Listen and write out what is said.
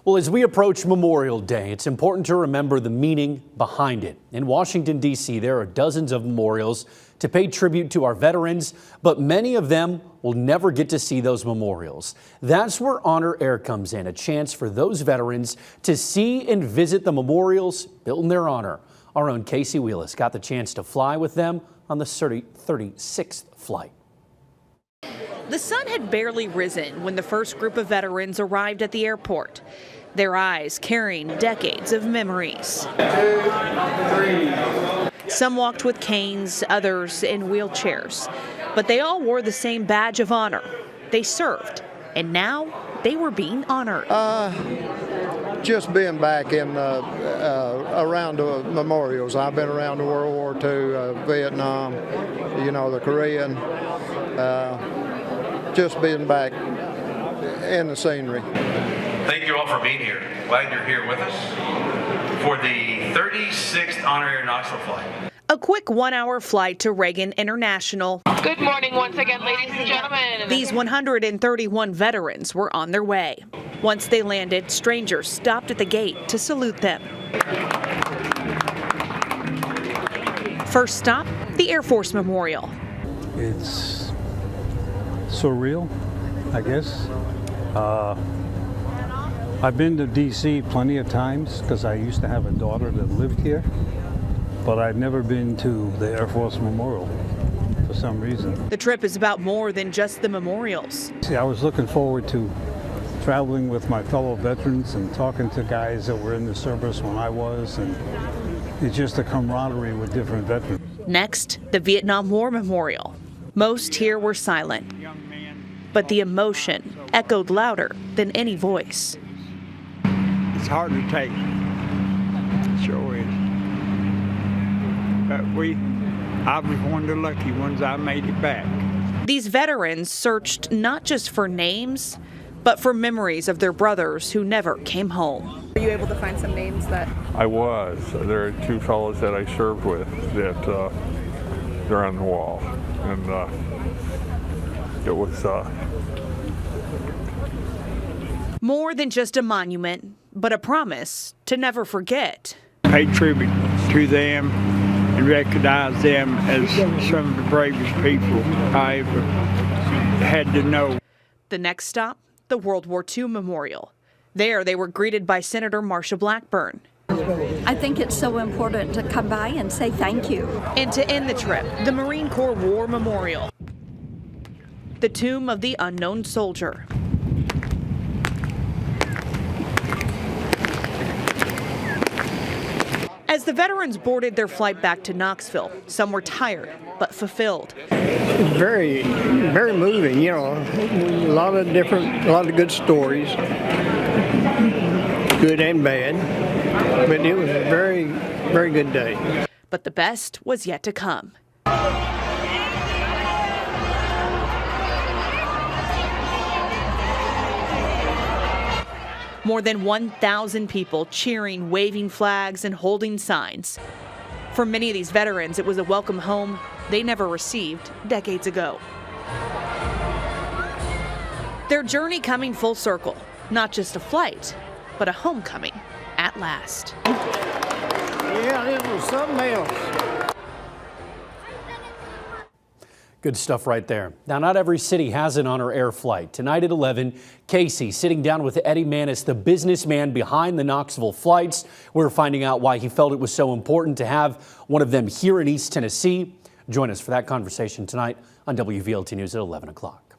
Well, as we approach Memorial Day, it's important to remember the meaning behind it. In Washington, D.C., there are dozens of memorials to pay tribute to our veterans, but many of them will never get to see those memorials. That's where Honor Air comes in, a chance for those veterans to see and visit the memorials built in their honor. Our own Casey Wheelis got the chance to fly with them on the 36th flight. The sun had barely risen when the first group of veterans arrived at the airport, their eyes carrying decades of memories. 2, 3. Some walked with canes, others in wheelchairs, but they all wore the same badge of honor. They served, and now they were being honored. Just being back in around the memorials. I've been around the World War II, Vietnam, the Korean. Just being back in the scenery. Thank you all for being here. Glad you're here with us for the 36th Honor Air Knoxville flight. A quick 1-hour flight to Reagan International. Good morning once again, ladies and gentlemen. These 131 veterans were on their way. Once they landed, strangers stopped at the gate to salute them. First stop, the Air Force Memorial. It's surreal, I guess. I've been to D.C. plenty of times because I used to have a daughter that lived here, but I'd never been to the Air Force Memorial for some reason. The trip is about more than just the memorials. See, I was looking forward to traveling with my fellow veterans and talking to guys that were in the service when I was, and it's just a camaraderie with different veterans. Next, the Vietnam War Memorial. Most here were silent, but the emotion echoed louder than any voice. It's hard to take. It sure is. But I was one of the lucky ones. I made it back. These veterans searched not just for names, but for memories of their brothers who never came home. Were you able to find some names that? I was. There are two fellows that I served with that they're on the wall. And it was more than just a monument, but a promise to never forget. Pay tribute to them and recognize them as some of the bravest people I ever had to know. The next stop, the World War II Memorial. There they were greeted by Senator Marsha Blackburn. I think it's so important to come by and say thank you. And to end the trip, the Marine Corps War Memorial, the tomb of the unknown soldier. As the veterans boarded their flight back to Knoxville, some were tired but fulfilled. Very, very moving. A lot of good stories, good and bad. But it was a very, very good day. But the best was yet to come. More than 1,000 people cheering, waving flags, and holding signs. For many of these veterans, it was a welcome home they never received decades ago. Their journey coming full circle, not just a flight, but a homecoming at last. Yeah, this was something else. Good stuff right there. Now, not every city has an Honor Air flight. Tonight at 11, Casey sitting down with Eddie Manis, the businessman behind the Knoxville flights. We're finding out why he felt it was so important to have one of them here in East Tennessee. Join us for that conversation tonight on WVLT News at 11 o'clock.